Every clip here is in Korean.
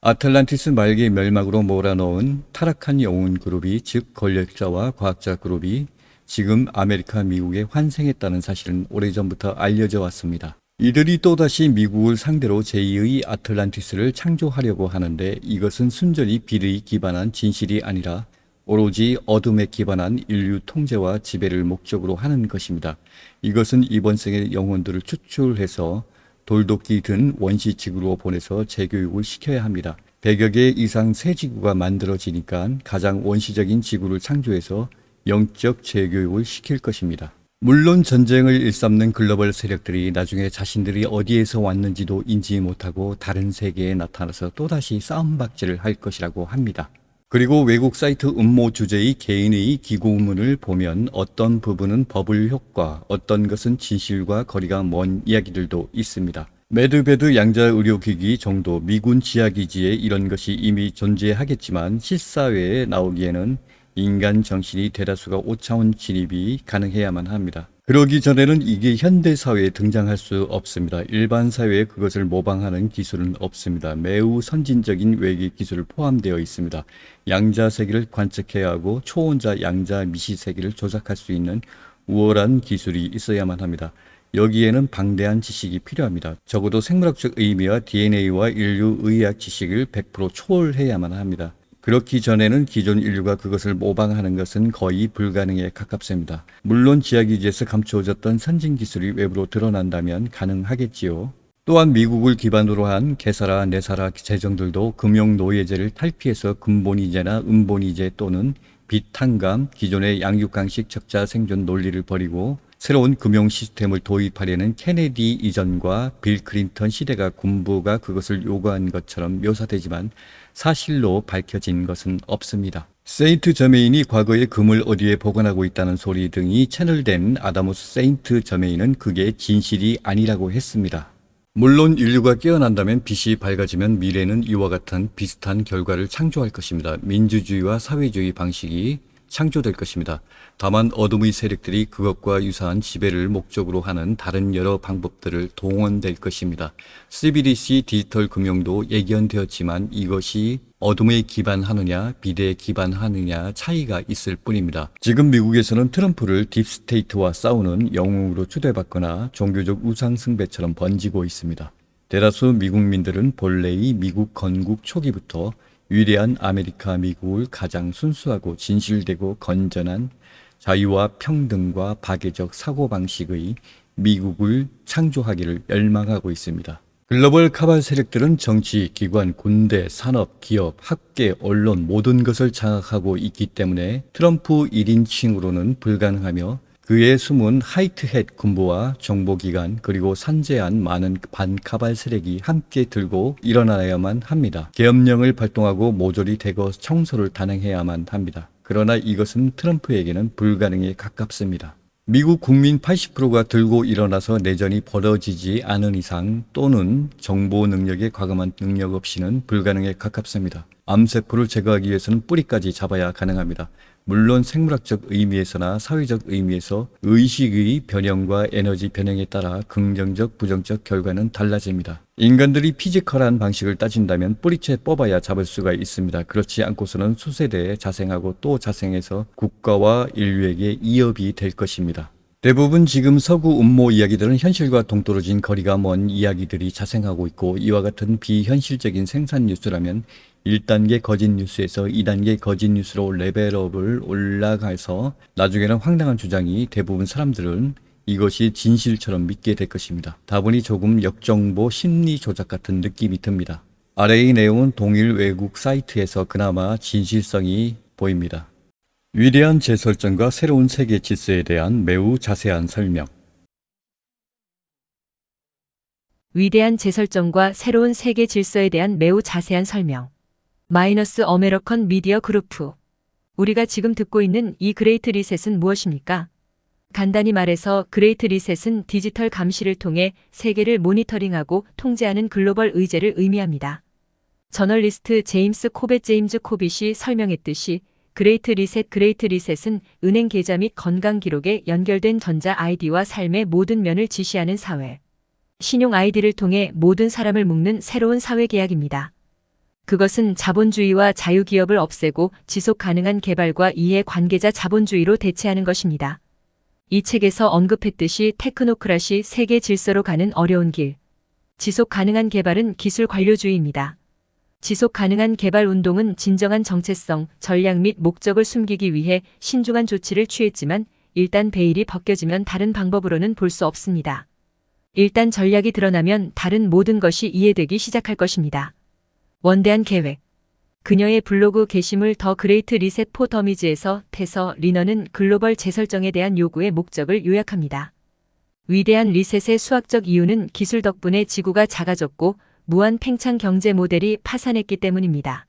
아틀란티스 말기 멸망으로 몰아넣은 타락한 영웅 그룹이, 즉 권력자와 과학자 그룹이 지금 아메리카, 미국에 환생했다는 사실은 오래전부터 알려져 왔습니다. 이들이 또다시 미국을 상대로 제2의 아틀란티스를 창조하려고 하는데, 이것은 순전히 비리에 기반한 진실이 아니라 오로지 어둠에 기반한 인류 통제와 지배를 목적으로 하는 것입니다. 이것은 이번 생의 영혼들을 추출해서 돌도끼 든 원시 지구로 보내서 재교육을 시켜야 합니다. 100여 개 이상 새 지구가 만들어지니까 가장 원시적인 지구를 창조해서 영적 재교육을 시킬 것입니다. 물론 전쟁을 일삼는 글로벌 세력들이 나중에 자신들이 어디에서 왔는지도 인지 못하고 다른 세계에 나타나서 또다시 싸움박질을 할 것이라고 합니다. 그리고 외국 사이트 음모 주제의 개인의 기고문을 보면 어떤 부분은 버블 효과, 어떤 것은 진실과 거리가 먼 이야기들도 있습니다. 매드베드 양자 의료기기 정도 미군 지하기지에 이런 것이 이미 존재하겠지만 실사회에 나오기에는 인간 정신이 대다수가 5차원 진입이 가능해야만 합니다. 그러기 전에는 이게 현대사회에 등장할 수 없습니다. 일반 사회에 그것을 모방하는 기술은 없습니다. 매우 선진적인 외계 기술을 포함되어 있습니다. 양자 세계를 관측해야 하고 초혼자 양자 미시 세계를 조작할 수 있는 우월한 기술이 있어야만 합니다. 여기에는 방대한 지식이 필요합니다. 적어도 생물학적 의미와 DNA와 인류 의학 지식을 100% 초월해야만 합니다. 그렇기 전에는 기존 인류가 그것을 모방하는 것은 거의 불가능에 가깝습니다. 물론 지하기지에서 감추어졌던 선진기술이 외부로 드러난다면 가능하겠지요. 또한 미국을 기반으로 한 개사라, 내사라 재정들도 금융노예제를 탈피해서 근본이제나 음본이제 또는 비탄감, 기존의 양육강식 적자 생존 논리를 버리고 새로운 금융 시스템을 도입하려는 케네디 이전과 빌 클린턴 시대가 군부가 그것을 요구한 것처럼 묘사되지만 사실로 밝혀진 것은 없습니다. 세인트 저메인이 과거에 금을 어디에 보관하고 있다는 소리 등이 채널된 아다무스 세인트 저메인은 그게 진실이 아니라고 했습니다. 물론 인류가 깨어난다면 빛이 밝아지면 미래는 이와 같은 비슷한 결과를 창조할 것입니다. 민주주의와 사회주의 방식이 창조될 것입니다. 다만 어둠의 세력들이 그것과 유사한 지배를 목적으로 하는 다른 여러 방법들을 동원될 것입니다. CBDC 디지털 금융도 예견되었지만 이것이 어둠에 기반하느냐 비대에 기반하느냐 차이가 있을 뿐입니다. 지금 미국에서는 트럼프를 딥스테이트와 싸우는 영웅으로 추대받거나 종교적 우상숭배처럼 번지고 있습니다. 대다수 미국민들은 본래의 미국 건국 초기부터 위대한 아메리카 미국을 가장 순수하고 진실되고 건전한 자유와 평등과 파괴적 사고방식의 미국을 창조하기를 열망하고 있습니다. 글로벌 카발 세력들은 정치, 기관, 군대, 산업, 기업, 학계, 언론 모든 것을 장악하고 있기 때문에 트럼프 1인칭으로는 불가능하며 그의 숨은 하이트햇 군부와 정보기관 그리고 산재한 많은 반카발 세력이 함께 들고 일어나야만 합니다. 계엄령을 발동하고 모조리 대거 청소를 단행해야만 합니다. 그러나 이것은 트럼프에게는 불가능에 가깝습니다. 미국 국민 80%가 들고 일어나서 내전이 벌어지지 않은 이상 또는 정보 능력에 과감한 능력 없이는 불가능에 가깝습니다. 암세포를 제거하기 위해서는 뿌리까지 잡아야 가능합니다. 물론 생물학적 의미에서나 사회적 의미에서 의식의 변형과 에너지 변형에 따라 긍정적, 부정적 결과는 달라집니다. 인간들이 피지컬한 방식을 따진다면 뿌리채 뽑아야 잡을 수가 있습니다. 그렇지 않고서는 수세대에 자생하고 또 자생해서 국가와 인류에게 이업이 될 것입니다. 대부분 지금 서구 음모 이야기들은 현실과 동떨어진 거리가 먼 이야기들이 자생하고 있고, 이와 같은 비현실적인 생산 뉴스라면 1단계 거짓 뉴스에서 2단계 거짓 뉴스로 레벨업을 올라가서 나중에는 황당한 주장이 대부분 사람들은 이것이 진실처럼 믿게 될 것입니다. 다분히 조금 역정보 심리 조작 같은 느낌이 듭니다. 아래의 내용은 동일 외국 사이트에서 그나마 진실성이 보입니다. 위대한 재설정과 새로운 세계 질서에 대한 매우 자세한 설명. 위대한 재설정과 새로운 세계 질서에 대한 매우 자세한 설명. 마이너스 어메리컨 미디어 그룹프. 우리가 지금 듣고 있는 이 그레이트 리셋은 무엇입니까? 간단히 말해서 그레이트 리셋은 디지털 감시를 통해 세계를 모니터링하고 통제하는 글로벌 의제를 의미합니다. 저널리스트 제임스 코빗이 설명했듯이 그레이트 리셋은 은행 계좌 및 건강 기록에 연결된 전자 아이디와 삶의 모든 면을 지시하는 사회. 신용 아이디를 통해 모든 사람을 묶는 새로운 사회 계약입니다. 그것은 자본주의와 자유기업을 없애고 지속 가능한 개발과 이해 관계자 자본주의로 대체하는 것입니다. 이 책에서 언급했듯이 테크노크라시 세계 질서로 가는 어려운 길. 지속 가능한 개발은 기술 관료주의입니다. 지속 가능한 개발 운동은 진정한 정체성, 전략 및 목적을 숨기기 위해 신중한 조치를 취했지만 일단 베일이 벗겨지면 다른 방법으로는 볼 수 없습니다. 일단 전략이 드러나면 다른 모든 것이 이해되기 시작할 것입니다. 원대한 계획. 그녀의 블로그 게시물 더 그레이트 리셋 포 더미즈에서 테서 리너는 글로벌 재설정에 대한 요구의 목적을 요약합니다. 위대한 리셋의 수학적 이유는 기술 덕분에 지구가 작아졌고 무한 팽창 경제 모델이 파산했기 때문입니다.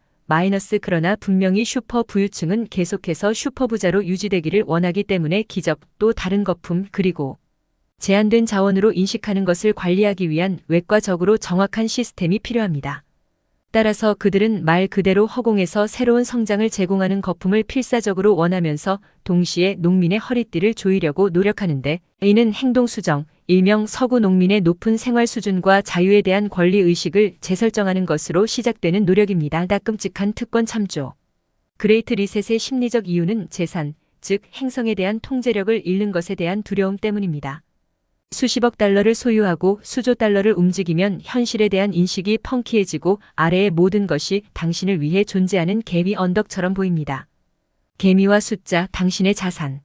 그러나 분명히 슈퍼 부유층은 계속해서 슈퍼 부자로 유지되기를 원하기 때문에 기적, 또 다른 거품, 그리고 제한된 자원으로 인식하는 것을 관리하기 위한 외과적으로 정확한 시스템이 필요합니다. 따라서 그들은 말 그대로 허공에서 새로운 성장을 제공하는 거품을 필사적으로 원하면서 동시에 농민의 허리띠를 조이려고 노력하는데, 이는 행동수정, 일명 서구 농민의 높은 생활 수준과 자유에 대한 권리의식을 재설정하는 것으로 시작되는 노력입니다. 끔찍한 특권 참조. 그레이트 리셋의 심리적 이유는 재산, 즉 행성에 대한 통제력을 잃는 것에 대한 두려움 때문입니다. 수십억 달러를 소유하고 수조 달러를 움직이면 현실에 대한 인식이 펑키해지고 아래의 모든 것이 당신을 위해 존재하는 개미 언덕처럼 보입니다. 개미와 숫자, 당신의 자산.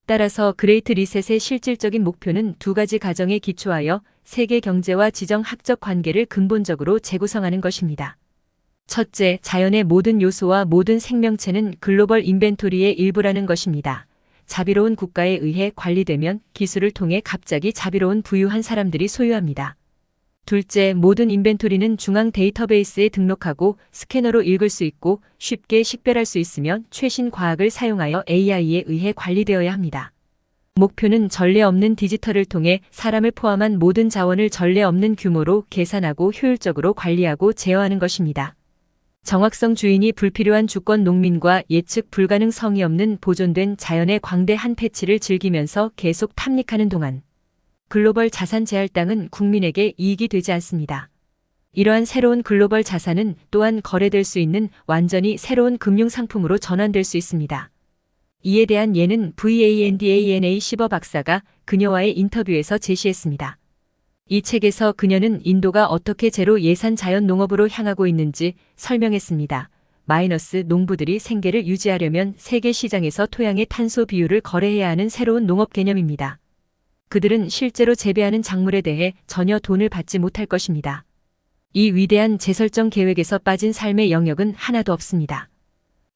따라서 그레이트 리셋의 실질적인 목표는 두 가지 가정에 기초하여 세계 경제와 지정학적 관계를 근본적으로 재구성하는 것입니다. 첫째, 자연의 모든 요소와 모든 생명체는 글로벌 인벤토리의 일부라는 것입니다. 자비로운 국가에 의해 관리되면 기술을 통해 갑자기 자비로운 부유한 사람들이 소유합니다. 둘째, 모든 인벤토리는 중앙 데이터베이스에 등록하고 스캐너로 읽을 수 있고 쉽게 식별할 수 있으며 최신 과학을 사용하여 AI에 의해 관리되어야 합니다. 목표는 전례 없는 디지털을 통해 사람을 포함한 모든 자원을 전례 없는 규모로 계산하고 효율적으로 관리하고 제어하는 것입니다. 정확성 주인이 불필요한 주권 농민과 예측 불가능 성이 없는 보존된 자연의 광대한 패치를 즐기면서 계속 탐닉하는 동안 글로벌 자산 제할당은 국민에게 이익이 되지 않습니다. 이러한 새로운 글로벌 자산은 또한 거래될 수 있는 완전히 새로운 금융상품으로 전환될 수 있습니다. 이에 대한 예는 VANDANA 시버 박사가 그녀와의 인터뷰에서 제시했습니다. 이 책에서 그녀는 인도가 어떻게 제로 예산 자연 농업으로 향하고 있는지 설명했습니다. 농부들이 생계를 유지하려면 세계 시장에서 토양의 탄소 비율을 거래해야 하는 새로운 농업 개념입니다. 그들은 실제로 재배하는 작물에 대해 전혀 돈을 받지 못할 것입니다. 이 위대한 재설정 계획에서 빠진 삶의 영역은 하나도 없습니다.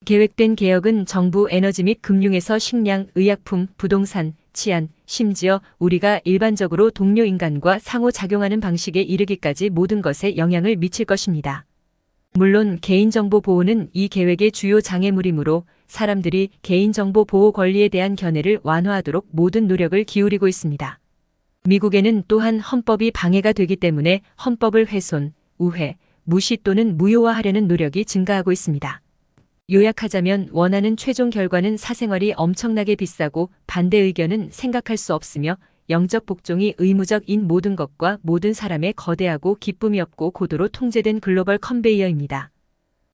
계획된 개혁은 정부, 에너지 및 금융에서 식량, 의약품, 부동산, 치안, 심지어 우리가 일반적으로 동료 인간과 상호작용하는 방식에 이르기까지 모든 것에 영향을 미칠 것입니다. 물론 개인정보 보호는 이 계획의 주요 장애물이므로 사람들이 개인정보 보호 권리에 대한 견해를 완화하도록 모든 노력을 기울이고 있습니다. 미국에는 또한 헌법이 방해가 되기 때문에 헌법을 훼손, 우회, 무시 또는 무효화하려는 노력이 증가하고 있습니다. 요약하자면 원하는 최종 결과는 사생활이 엄청나게 비싸고 반대 의견은 생각할 수 없으며 영적 복종이 의무적인 모든 것과 모든 사람의 거대하고 기쁨이 없고 고도로 통제된 글로벌 컨베이어입니다.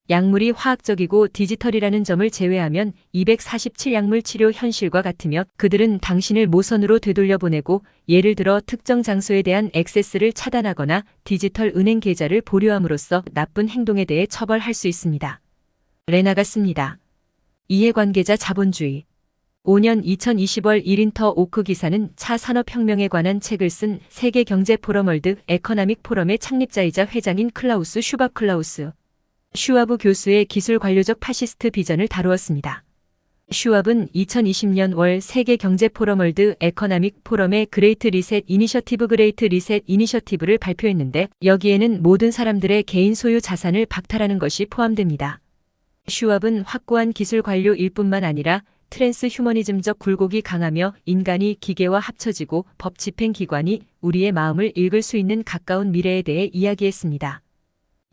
약물이 화학적이고 디지털이라는 점을 제외하면 247 약물 치료 현실과 같으며 그들은 당신을 모선으로 되돌려 보내고 예를 들어 특정 장소에 대한 액세스를 차단하거나 디지털 은행 계좌를 보류함으로써 나쁜 행동에 대해 처벌할 수 있습니다. 레나가 씁니다. 이해관계자 자본주의. 5년 2020월 1인터 오크 기사는 차 산업혁명에 관한 책을 쓴 세계경제포럼 월드 에커나믹 포럼의 창립자이자 회장인 클라우스 슈와브 교수의 기술 관료적 파시스트 비전을 다루었습니다. 슈왑은 2020년 월 세계경제포럼 월드 에커나믹 포럼의 그레이트 리셋 이니셔티브를 발표했는데 여기에는 모든 사람들의 개인 소유 자산을 박탈하는 것이 포함됩니다. 슈왑은 확고한 기술 관료일 뿐만 아니라 트랜스 휴머니즘적 굴곡이 강하며 인간이 기계와 합쳐지고 법 집행 기관이 우리의 마음을 읽을 수 있는 가까운 미래에 대해 이야기했습니다.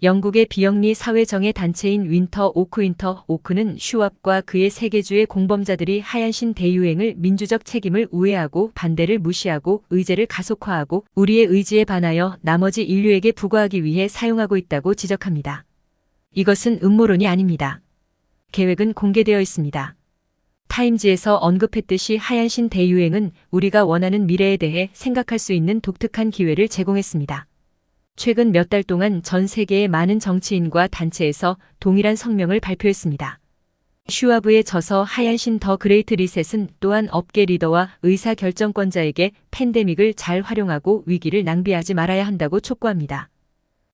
영국의 비영리 사회정예 단체인 윈터 오크는 슈왑과 그의 세계주의 공범자들이 하얀신 대유행을 민주적 책임을 우회하고 반대를 무시하고 의제를 가속화하고 우리의 의지에 반하여 나머지 인류에게 부과하기 위해 사용하고 있다고 지적합니다. 이것은 음모론이 아닙니다. 계획은 공개되어 있습니다. 타임지에서 언급했듯이 하얀신 대유행은 우리가 원하는 미래에 대해 생각할 수 있는 독특한 기회를 제공했습니다. 최근 몇 달 동안 전 세계의 많은 정치인과 단체에서 동일한 성명을 발표했습니다. 슈와브의 저서 하얀신 더 그레이트 리셋은 또한 업계 리더와 의사 결정권자에게 팬데믹을 잘 활용하고 위기를 낭비하지 말아야 한다고 촉구합니다.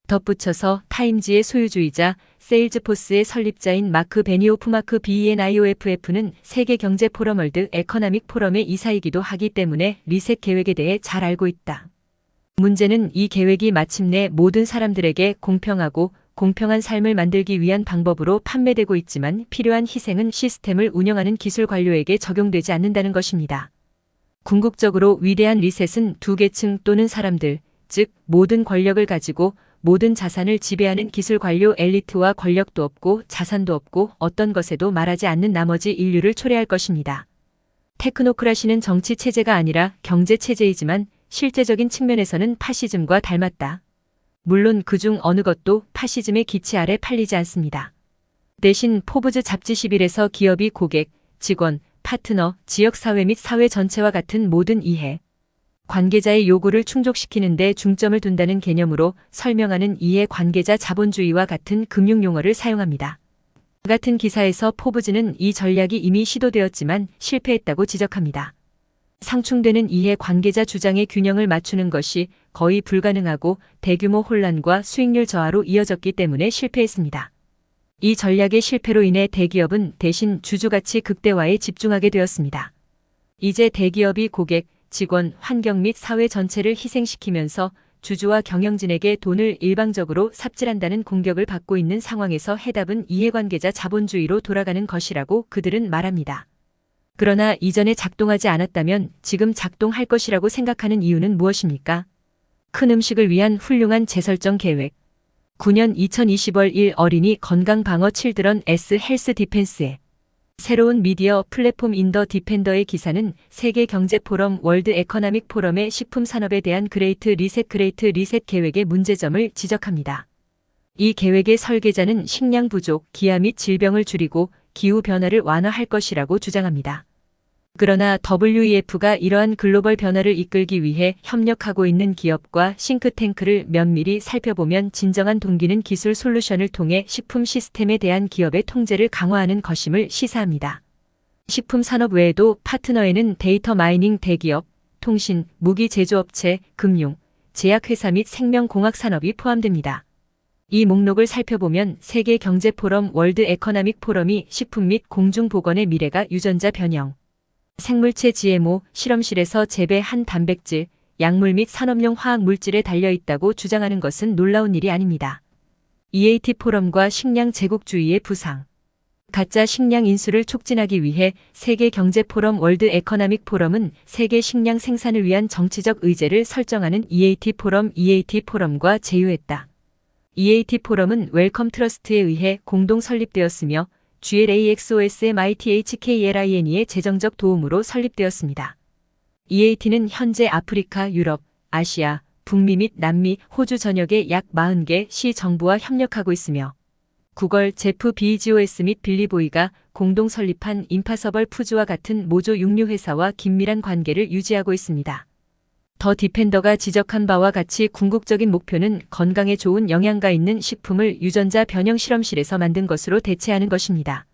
덧붙여서 타임지의 소유주이자 세일즈포스의 설립자인 마크 베니오프 마크 BENIOFF는 세계경제포럼 월드 에커나믹 포럼의 이사이기도 하기 때문에 리셋 계획에 대해 잘 알고 있다. 문제는 이 계획이 마침내 모든 사람들에게 공평하고 공평한 삶을 만들기 위한 방법으로 판매되고 있지만 필요한 희생은 시스템을 운영하는 기술 관료에게 적용되지 않는다는 것입니다. 궁극적으로 위대한 리셋은 두 계층 또는 사람들, 즉 모든 권력을 가지고 모든 자산을 지배하는 기술 관료 엘리트와 권력도 없고 자산도 없고 어떤 것에도 말하지 않는 나머지 인류를 초래할 것입니다. 테크노크라시는 정치 체제가 아니라 경제 체제이지만 실제적인 측면에서는 파시즘과 닮았다. 물론 그중 어느 것도 파시즘의 기치 아래 팔리지 않습니다. 대신 포브즈 잡지 11에서 기업이 고객, 직원, 파트너, 지역사회 및 사회 전체와 같은 모든 이해, 관계자의 요구를 충족시키는 데 중점을 둔다는 개념으로 설명하는 이해 관계자 자본주의와 같은 금융용어를 사용합니다. 같은 기사에서 포브즈는 이 전략이 이미 시도되었지만 실패했다고 지적합니다. 상충되는 이해 관계자 주장의 균형을 맞추는 것이 거의 불가능하고 대규모 혼란과 수익률 저하로 이어졌기 때문에 실패했습니다. 이 전략의 실패로 인해 대기업은 대신 주주가치 극대화에 집중하게 되었습니다. 이제 대기업이 고객, 직원, 환경 및 사회 전체를 희생시키면서 주주와 경영진에게 돈을 일방적으로 삽질한다는 공격을 받고 있는 상황에서 해답은 이해관계자 자본주의로 돌아가는 것이라고 그들은 말합니다. 그러나 이전에 작동하지 않았다면 지금 작동할 것이라고 생각하는 이유는 무엇입니까? 큰 음식을 위한 훌륭한 재설정 계획. 9년 2020월 1 어린이 건강방어 칠드런 S 헬스 디펜스에 새로운 미디어 플랫폼 인더 디펜더의 기사는 세계경제포럼 월드 에커나믹 포럼의 식품산업에 대한 그레이트 리셋 계획의 문제점을 지적합니다. 이 계획의 설계자는 식량 부족, 기아 및 질병을 줄이고 기후변화를 완화할 것이라고 주장합니다. 그러나 WEF가 이러한 글로벌 변화를 이끌기 위해 협력하고 있는 기업과 싱크탱크를 면밀히 살펴보면 진정한 동기는 기술 솔루션을 통해 식품 시스템에 대한 기업의 통제를 강화하는 것임을 시사합니다. 식품 산업 외에도 파트너에는 데이터 마이닝 대기업, 통신, 무기 제조업체, 금융, 제약회사 및 생명공학 산업이 포함됩니다. 이 목록을 살펴보면 세계경제포럼 월드 에커나믹 포럼이 식품 및 공중보건의 미래가 유전자 변형, 생물체 GMO, 실험실에서 재배한 단백질, 약물 및 산업용 화학물질에 달려있다고 주장하는 것은 놀라운 일이 아닙니다. EAT 포럼과 식량 제국주의의 부상. 가짜 식량 인수를 촉진하기 위해 세계경제포럼 월드 에커나믹 포럼은 세계 식량 생산을 위한 정치적 의제를 설정하는 EAT 포럼과 제휴했다. EAT 포럼은 웰컴 트러스트에 의해 공동 설립되었으며 GLAXOSMITHKLINE의 재정적 도움으로 설립되었습니다. EAT는 현재 아프리카, 유럽, 아시아, 북미 및 남미, 호주 전역의 약 40개 시 정부와 협력하고 있으며 구글, 제프 비지오스 및 빌리보이가 공동 설립한 임파서벌 푸즈와 같은 모조 육류 회사와 긴밀한 관계를 유지하고 있습니다. 더 디펜더가 지적한 바와 같이 궁극적인 목표는 건강에 좋은 영양가 있는 식품을 유전자 변형 실험실에서 만든 것으로 대체하는 것입니다.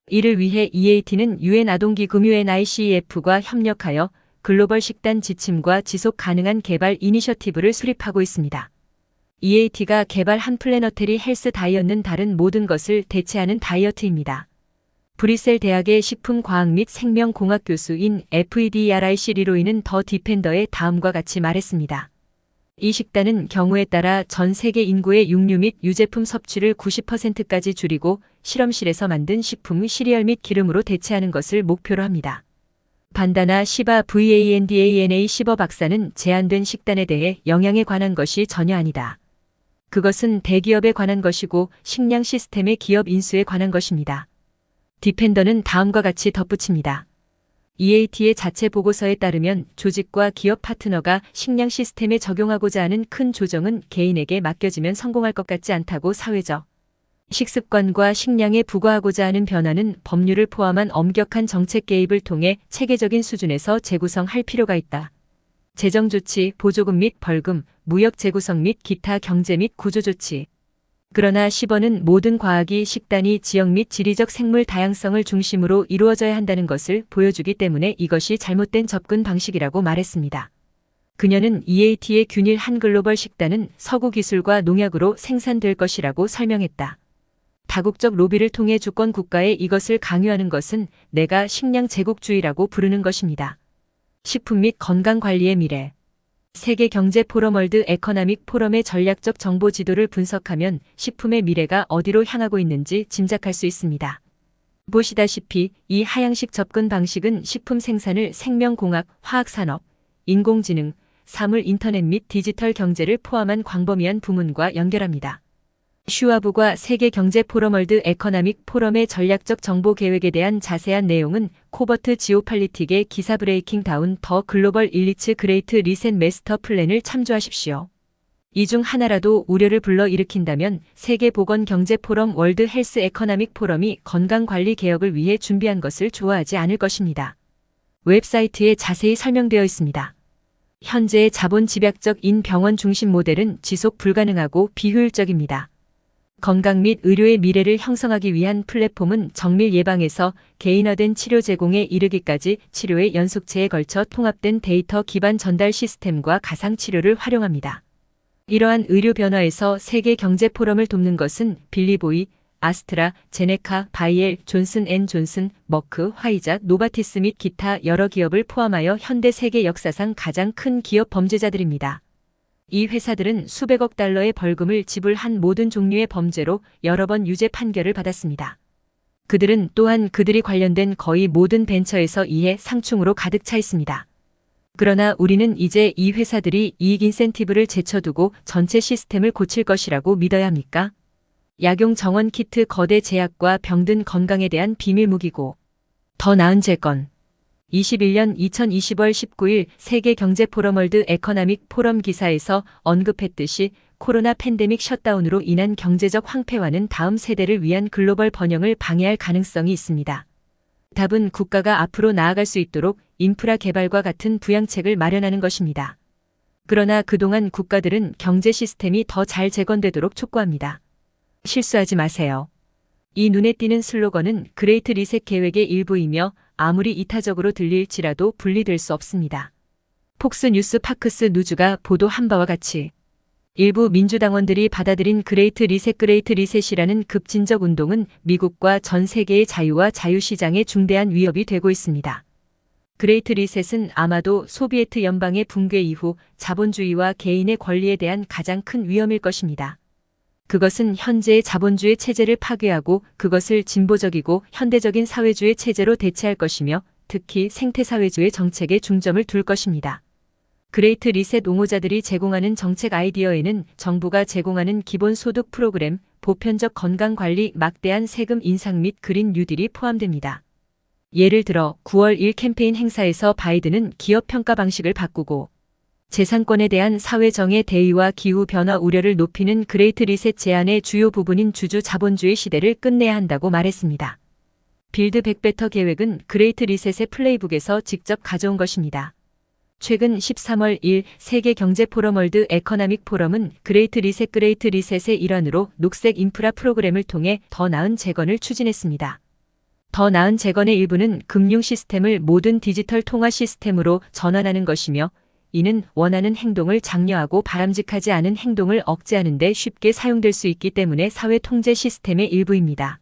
이를 위해 EAT는 UN 아동기금 UNICEF과 협력하여 글로벌 식단 지침과 지속 가능한 개발 이니셔티브를 수립하고 있습니다. EAT가 개발한 플래너테리 헬스 다이어트는 다른 모든 것을 대체하는 다이어트입니다. 브뤼셀 대학의 식품과학 및 생명공학 교수인 FEDRIC 리로이는 더 디펜더의 다음과 같이 말했습니다. 이 식단은 경우에 따라 전 세계 인구의 육류 및 유제품 섭취를 90%까지 줄이고 실험실에서 만든 식품의 시리얼 및 기름으로 대체하는 것을 목표로 합니다. 반다나 시바 VANDANA 시버 박사는 제한된 식단에 대해 영양에 관한 것이 전혀 아니다. 그것은 대기업에 관한 것이고 식량 시스템의 기업 인수에 관한 것입니다. 디펜더는 다음과 같이 덧붙입니다. EAT의 자체 보고서에 따르면 조직과 기업 파트너가 식량 시스템에 적용하고자 하는 큰 조정은 개인에게 맡겨지면 성공할 것 같지 않다고 사회적, 식습관과 식량에 부과하고자 하는 변화는 법률을 포함한 엄격한 정책 개입을 통해 체계적인 수준에서 재구성할 필요가 있다. 재정조치, 보조금 및 벌금, 무역 재구성 및 기타 경제 및 구조조치. 그러나 10원은 모든 과학이 식단이 지역 및 지리적 생물 다양성을 중심으로 이루어져야 한다는 것을 보여주기 때문에 이것이 잘못된 접근 방식이라고 말했습니다. 그녀는 EAT의 균일 한 글로벌 식단은 서구 기술과 농약으로 생산될 것이라고 설명했다. 다국적 로비를 통해 주권 국가에 이것을 강요하는 것은 내가 식량 제국주의라고 부르는 것입니다. 식품 및 건강관리의 미래. 세계경제포럼 월드 에커나믹 포럼의 전략적 정보 지도를 분석하면 식품의 미래가 어디로 향하고 있는지 짐작할 수 있습니다. 보시다시피 이 하향식 접근 방식은 식품 생산을 생명공학, 화학산업, 인공지능, 사물 인터넷 및 디지털 경제를 포함한 광범위한 부문과 연결합니다. 슈와브과 세계경제포럼 월드 에커나믹 포럼의 전략적 정보 계획에 대한 자세한 내용은 코버트 지오팔리틱의 기사 브레이킹 다운 더 글로벌 일리츠 그레이트 리셋 메스터 플랜을 참조하십시오. 이 중 하나라도 우려를 불러일으킨다면 세계보건경제포럼 월드 헬스 에커나믹 포럼이 건강관리 개혁을 위해 준비한 것을 좋아하지 않을 것입니다. 웹사이트에 자세히 설명되어 있습니다. 현재의 자본 집약적 병원 중심 모델은 지속 불가능하고 비효율적입니다. 건강 및 의료의 미래를 형성하기 위한 플랫폼은 정밀 예방에서 개인화된 치료 제공에 이르기까지 치료의 연속체에 걸쳐 통합된 데이터 기반 전달 시스템과 가상 치료를 활용합니다. 이러한 의료 변화에서 세계 경제 포럼을 돕는 것은 빌리보이, 아스트라, 제네카, 바이엘, 존슨 앤 존슨, 머크, 화이자, 노바티스 및 기타 여러 기업을 포함하여 현대 세계 역사상 가장 큰 기업 범죄자들입니다. 이 회사들은 수백억 달러의 벌금을 지불한 모든 종류의 범죄로 여러 번 유죄 판결을 받았습니다. 그들은 또한 그들이 관련된 거의 모든 벤처에서 이해 상충으로 가득 차 있습니다. 그러나 우리는 이제 이 회사들이 이익 인센티브를 제쳐두고 전체 시스템을 고칠 것이라고 믿어야 합니까? 약용 정원 키트 거대 제약과 병든 건강에 대한 비밀 무기고 더 나은 재건. 2021년 19일 세계경제포럼 월드 에커나믹 포럼 기사에서 언급했듯이 코로나 팬데믹 셧다운으로 인한 경제적 황폐화는 다음 세대를 위한 글로벌 번영을 방해할 가능성이 있습니다. 답은 국가가 앞으로 나아갈 수 있도록 인프라 개발과 같은 부양책을 마련하는 것입니다. 그러나 그동안 국가들은 경제 시스템이 더 잘 재건되도록 촉구합니다. 실수하지 마세요. 이 눈에 띄는 슬로건은 그레이트 리셋 계획의 일부이며 아무리 이타적으로 들릴지라도 분리될 수 없습니다. 폭스뉴스 파크스 누즈가 보도한 바와 같이 일부 민주당원들이 받아들인 그레이트 리셋이라는 급진적 운동은 미국과 전 세계의 자유와 자유시장에 중대한 위협이 되고 있습니다. 그레이트 리셋은 아마도 소비에트 연방의 붕괴 이후 자본주의와 개인의 권리에 대한 가장 큰 위험일 것입니다. 그것은 현재의 자본주의 체제를 파괴하고 그것을 진보적이고 현대적인 사회주의 체제로 대체할 것이며 특히 생태사회주의 정책에 중점을 둘 것입니다. 그레이트 리셋 옹호자들이 제공하는 정책 아이디어에는 정부가 제공하는 기본소득 프로그램, 보편적 건강관리, 막대한 세금 인상 및 그린 뉴딜이 포함됩니다. 예를 들어 9월 1 캠페인 행사에서 바이든은 기업 평가 방식을 바꾸고 재산권에 대한 사회정의 대의와 기후변화 우려를 높이는 그레이트 리셋 제안의 주요 부분인 주주 자본주의 시대를 끝내야 한다고 말했습니다. 빌드 백베터 계획은 그레이트 리셋의 플레이북에서 직접 가져온 것입니다. 최근 13월 1 세계경제포럼 월드 에커나믹 포럼은 그레이트 리셋의 일환으로 녹색 인프라 프로그램을 통해 더 나은 재건을 추진했습니다. 더 나은 재건의 일부는 금융 시스템을 모든 디지털 통화 시스템으로 전환하는 것이며 이는 원하는 행동을 장려하고 바람직하지 않은 행동을 억제하는 데 쉽게 사용될 수 있기 때문에 사회 통제 시스템의 일부입니다.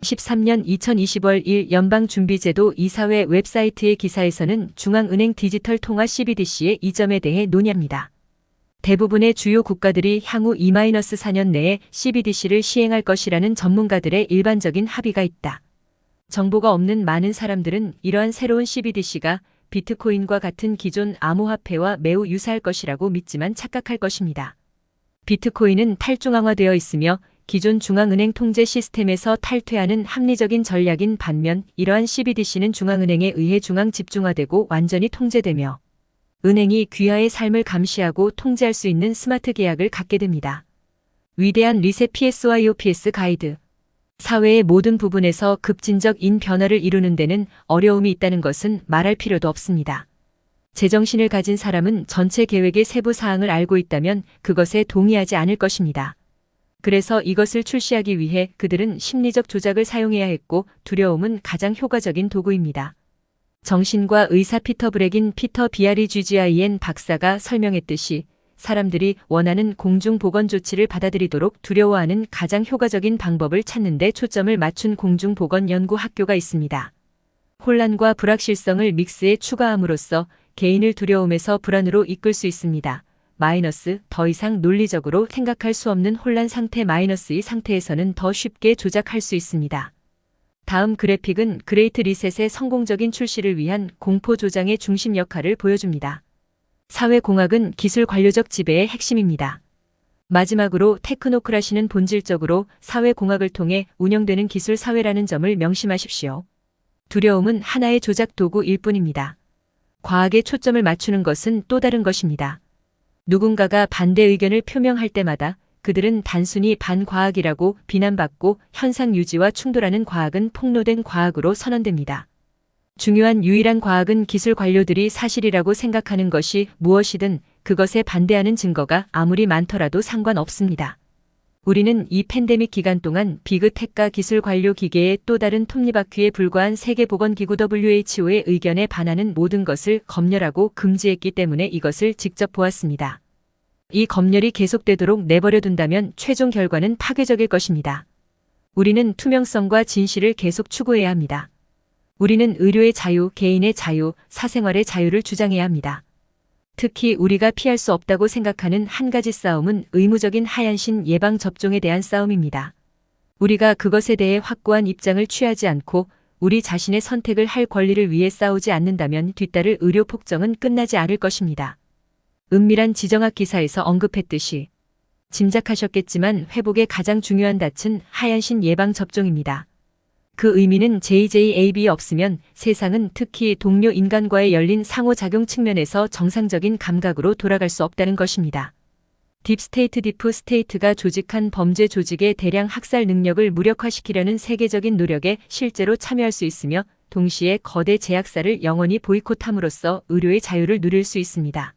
13년 1 연방준비제도 이사회 웹사이트의 기사에서는 중앙은행 디지털 통화 CBDC의 이점에 대해 논의합니다. 대부분의 주요 국가들이 향후 2-4년 내에 CBDC를 시행할 것이라는 전문가들의 일반적인 합의가 있다. 정보가 없는 많은 사람들은 이러한 새로운 CBDC가 비트코인과 같은 기존 암호화폐와 매우 유사할 것이라고 믿지만 착각할 것입니다. 비트코인은 탈중앙화되어 있으며 기존 중앙은행 통제 시스템에서 탈퇴하는 합리적인 전략인 반면 이러한 CBDC는 중앙은행에 의해 중앙 집중화되고 완전히 통제되며 은행이 귀하의 삶을 감시하고 통제할 수 있는 스마트 계약을 갖게 됩니다. 위대한 리셋 PSYOPS 가이드. 사회의 모든 부분에서 급진적인 변화를 이루는 데는 어려움이 있다는 것은 말할 필요도 없습니다. 제정신을 가진 사람은 전체 계획의 세부 사항을 알고 있다면 그것에 동의하지 않을 것입니다. 그래서 이것을 출시하기 위해 그들은 심리적 조작을 사용해야 했고 두려움은 가장 효과적인 도구입니다. 정신과 의사 피터 브렉인 피터 비아리쥐지아이엔 박사가 설명했듯이 사람들이 원하는 공중보건 조치를 받아들이도록 두려워하는 가장 효과적인 방법을 찾는 데 초점을 맞춘 공중보건 연구 학교가 있습니다. 혼란과 불확실성을 믹스에 추가함으로써 개인을 두려움에서 불안으로 이끌 수 있습니다. 더 이상 논리적으로 생각할 수 없는 혼란 상태 -이 상태에서는 더 쉽게 조작할 수 있습니다. 다음 그래픽은 그레이트 리셋의 성공적인 출시를 위한 공포 조장의 중심 역할을 보여줍니다. 사회공학은 기술 관료적 지배의 핵심입니다. 마지막으로 테크노크라시는 본질적으로 사회공학을 통해 운영되는 기술 사회라는 점을 명심하십시오. 두려움은 하나의 조작 도구일 뿐입니다. 과학에 초점을 맞추는 것은 또 다른 것입니다. 누군가가 반대 의견을 표명할 때마다 그들은 단순히 반과학이라고 비난받고 현상 유지와 충돌하는 과학은 폭로된 과학으로 선언됩니다. 중요한 유일한 과학은 기술 관료들이 사실이라고 생각하는 것이 무엇이든 그것에 반대하는 증거가 아무리 많더라도 상관없습니다. 우리는 이 팬데믹 기간 동안 비그테크가 기술 관료 기계의 또 다른 톱니바퀴에 불과한 세계보건기구 WHO의 의견에 반하는 모든 것을 검열하고 금지했기 때문에 이것을 직접 보았습니다. 이 검열이 계속되도록 내버려 둔다면 최종 결과는 파괴적일 것입니다. 우리는 투명성과 진실을 계속 추구해야 합니다. 우리는 의료의 자유, 개인의 자유, 사생활의 자유를 주장해야 합니다. 특히 우리가 피할 수 없다고 생각하는 한 가지 싸움은 의무적인 하얀신 예방 접종에 대한 싸움입니다. 우리가 그것에 대해 확고한 입장을 취하지 않고 우리 자신의 선택을 할 권리를 위해 싸우지 않는다면 뒤따를 의료 폭정은 끝나지 않을 것입니다. 은밀한 지정학 기사에서 언급했듯이 짐작하셨겠지만 회복의 가장 중요한 닻은 하얀신 예방 접종입니다. 그 의미는 JJAB 없으면 세상은 특히 동료 인간과의 열린 상호작용 측면에서 정상적인 감각으로 돌아갈 수 없다는 것입니다. 딥스테이트 디프 스테이트가 조직한 범죄 조직의 대량 학살 능력을 무력화시키려는 세계적인 노력에 실제로 참여할 수 있으며 동시에 거대 제약사를 영원히 보이콧함으로써 의료의 자유를 누릴 수 있습니다.